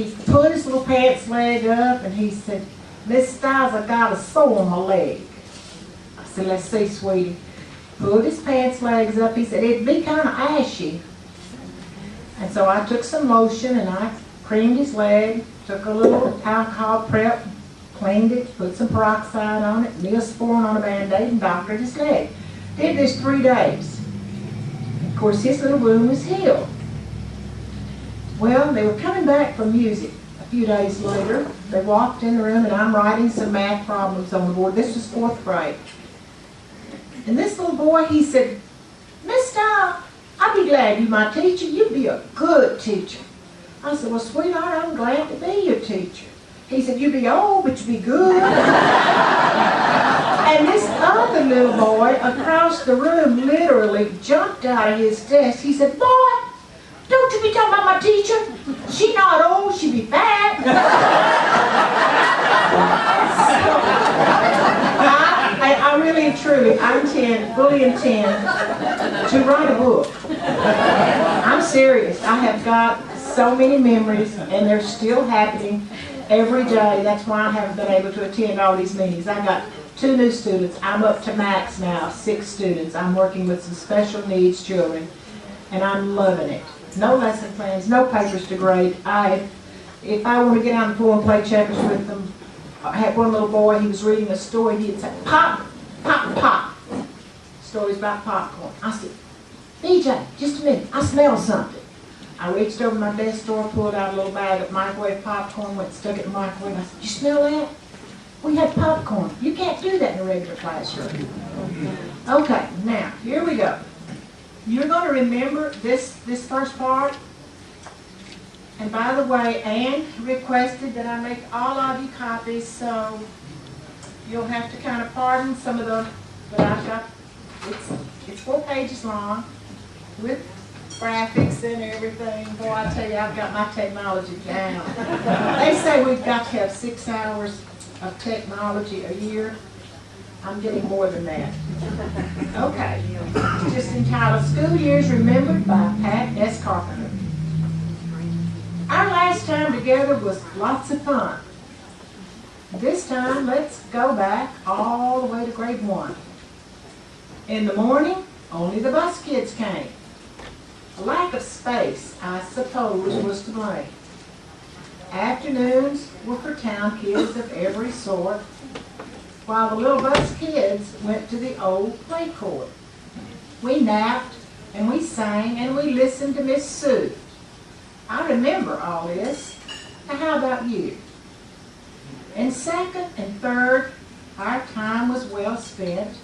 he put his little pants leg up and he said, "Miss Stiles, I got a sore on my leg." I said, "Let's see, sweetie." Put his pants legs up. He said, "It'd be kind of ashy." And so I took some lotion and I creamed his leg, took a little alcohol prep, cleaned it, put some peroxide on it, Neosporin on a Band-Aid, and doctored his leg. Did this 3 days. Of course, his little wound was healed. Well, they were coming back from music a few days later. They walked in the room and I'm writing some math problems on the board. This was 4th grade. And this little boy, he said, "Miss Stiles, I'd be glad you my teacher. You'd be a good teacher." I said, "Well, sweetheart, I'm glad to be your teacher." He said, "You'd be old, but you'd be good." And this other little boy across the room literally jumped out of his desk. He said, "Boy, don't you be talking about my teacher. She not old, she be fat." I really and truly, fully intend to write a book. I'm serious. I have got so many memories, and they're still happening every day. That's why I haven't been able to attend all these meetings. I got 2 new students. I'm up to max now, 6 students. I'm working with some special needs children, and I'm loving it. No lesson plans, no papers to grade. If I want to get out on the floor and play checkers with them, I had one little boy, he was reading a story, he'd say, "Pop, pop, pop." Stories about popcorn. I said, "BJ, just a minute, I smell something." I reached over my desk drawer, pulled out a little bag of microwave popcorn, went and stuck it in the microwave. I said, "You smell that? We had popcorn. You can't do that in a regular classroom." Okay, now, here we go. You're going to remember this first part. And by the way, Anne requested that I make all of you copies, so you'll have to kind of pardon some of the, but I've got, it's 4 pages long with graphics and everything. Boy, I tell you, I've got my technology down. They say we've got to have 6 hours of technology a year. I'm getting more than that. Okay, it's just entitled School Years Remembered by Patsy Binns Carpenter. Our last time together was lots of fun. This time, let's go back all the way to grade 1. In the morning, only the bus kids came. A lack of space, I suppose, was to blame. Afternoons were for town kids of every sort, while the little bus kids went to the old play court. We napped, and we sang, and we listened to Miss Sue. I remember all this. Now, how about you? In 2nd and 3rd, our time was well spent.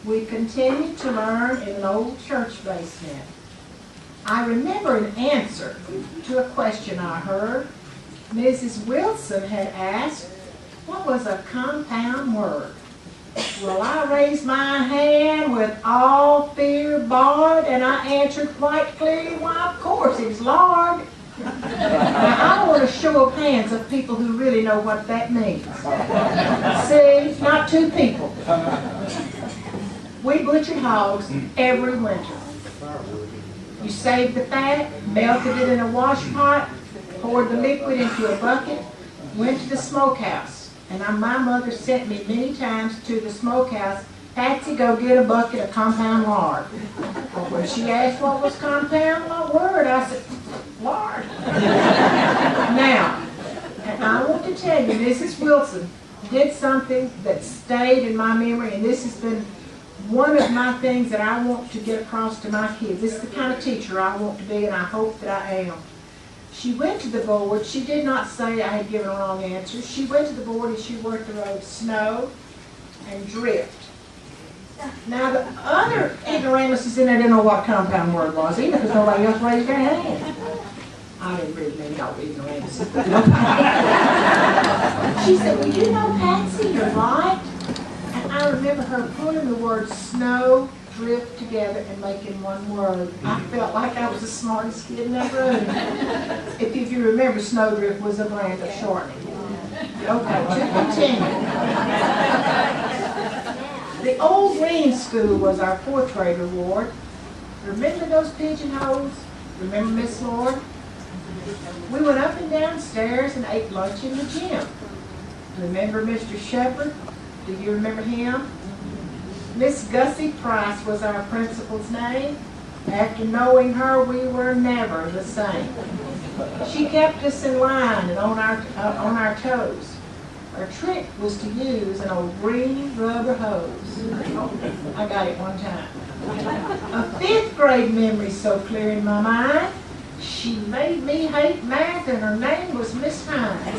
We continued to learn in an old church basement. I remember an answer to a question I heard. Mrs. Wilson had asked, what was a compound word? Well, I raised my hand with all fear barred, and I answered quite clearly, why, of course, it's lard. Now, I want a show of hands of people who really know what that means. See, not 2 people. We butchered hogs every winter. You saved the fat, melted it in a wash pot, poured the liquid into a bucket, went to the smokehouse. And my mother sent me many times to the smokehouse, "Patsy, go get a bucket of compound lard." Well, when she asked what was compound word, I said, lard. Now, and I want to tell you, Mrs. Wilson did something that stayed in my memory, and this has been one of my things that I want to get across to my kids. This is the kind of teacher I want to be, and I hope that I am. She went to the board. She did not say I had given a wrong answer. She went to the board and she worked the road snow and drift. Now, the other ignoramuses in there didn't know what a compound word was either, because nobody else raised their hand. I didn't really mean no ignoramuses. She said, "Well, you know, Patsy, you're right." And I remember her putting the words snow, drift together and making one word. I felt like I was the smartest kid in that room. If you remember, snowdrift was a brand of shortening. Okay, to continue. The old green school was our 4th grade reward. Remember those pigeonholes? Remember Miss Lord? We went up and downstairs and ate lunch in the gym. Remember Mr. Shepherd? Do you remember him? Miss Gussie Price was our principal's name. After knowing her, we were never the same. She kept us in line and on our toes. Our trick was to use an old green rubber hose. I got it one time. A 5th grade memory so clear in my mind. She made me hate math and her name was Miss Hines.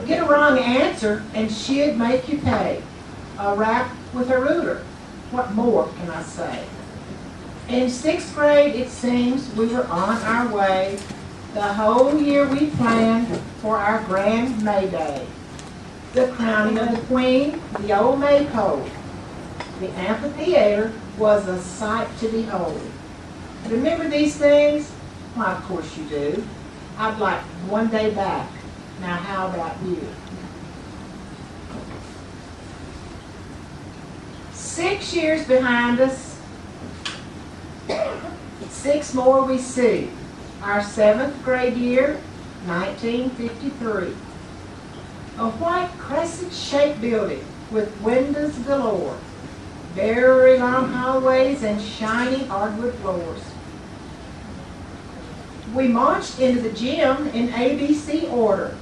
Get a wrong answer and she'd make you pay. A rap with a ruler. What more can I say? In 6th grade, it seems, we were on our way. The whole year we planned for our grand May Day. The crowning of the Queen, the old maypole. The amphitheater was a sight to behold. Remember these things? Why, of course you do. I'd like one day back. Now, how about you? 6 years behind us, 6 more we see. Our 7th grade year, 1953. A white crescent-shaped building with windows galore, very long hallways and shiny hardwood floors. We marched into the gym in ABC order.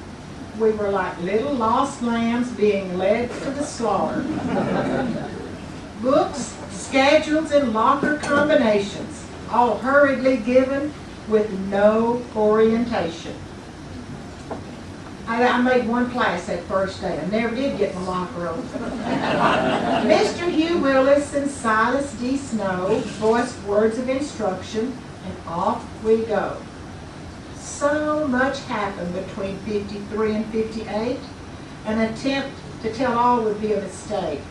We were like little lost lambs being led to the slaughter. Books, schedules, and locker combinations, all hurriedly given with no orientation. I made one class that first day. I never did get my locker open. Mr. Hugh Willis and Silas D. Snow voiced words of instruction, and off we go. So much happened between 53 and 58. An attempt to tell all would be a mistake.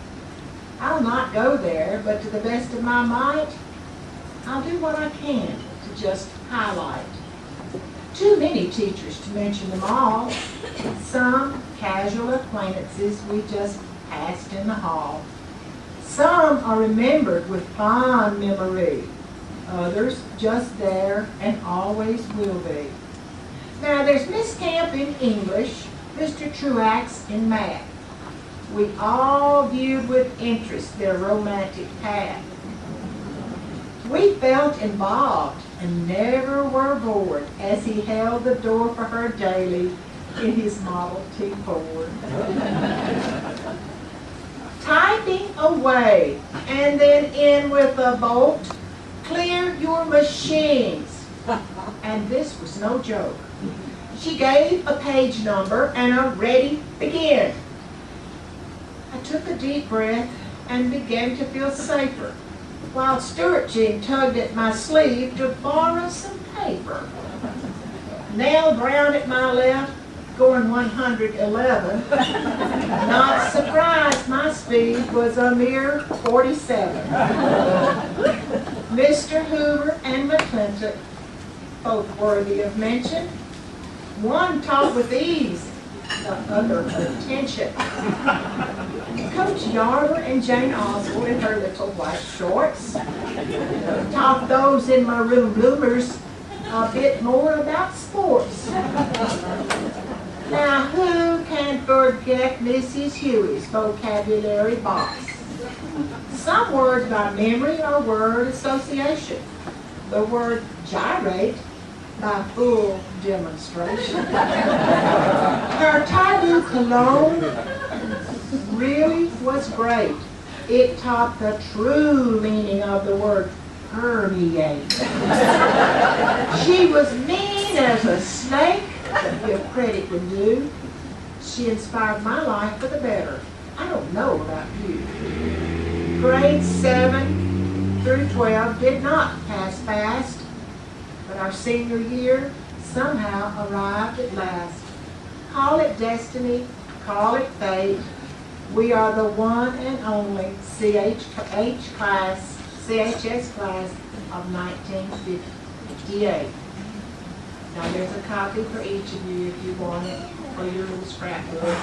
I'll not go there, but to the best of my might, I'll do what I can to just highlight. Too many teachers to mention them all. Some casual acquaintances we just passed in the hall. Some are remembered with fond memory. Others just there and always will be. Now there's Miss Camp in English, Mr. Truax in math. We all viewed with interest their romantic path. We felt involved and never were bored as he held the door for her daily in his Model T Ford. Typing away and then in with a bolt, clear your machines. And this was no joke. She gave a page number and a ready begin. I took a deep breath and began to feel safer, while Stuart Jean tugged at my sleeve to borrow some paper. Nell Brown at my left, going 111. Not surprised my speed was a mere 47. Mr. Hoover and McClintock, both worthy of mention. One taught with ease, the other with tension. Coach Yarber and Jane Oswald in her little white shorts taught those in maroon bloomers a bit more about sports. Now who can forget Mrs. Huey's vocabulary box? Some words by memory or word association. The word gyrate by full demonstration. Her taboo cologne really was great. It taught the true meaning of the word permeate. She was mean as a snake, but give credit when due. She inspired my life for the better. I don't know about you. Grades 7 through 12 did not pass fast, but our senior year somehow arrived at last. Call it destiny, call it fate. We are the one and only CHS Class of 1958. Now there's a copy for each of you if you want it for your little scrapbook.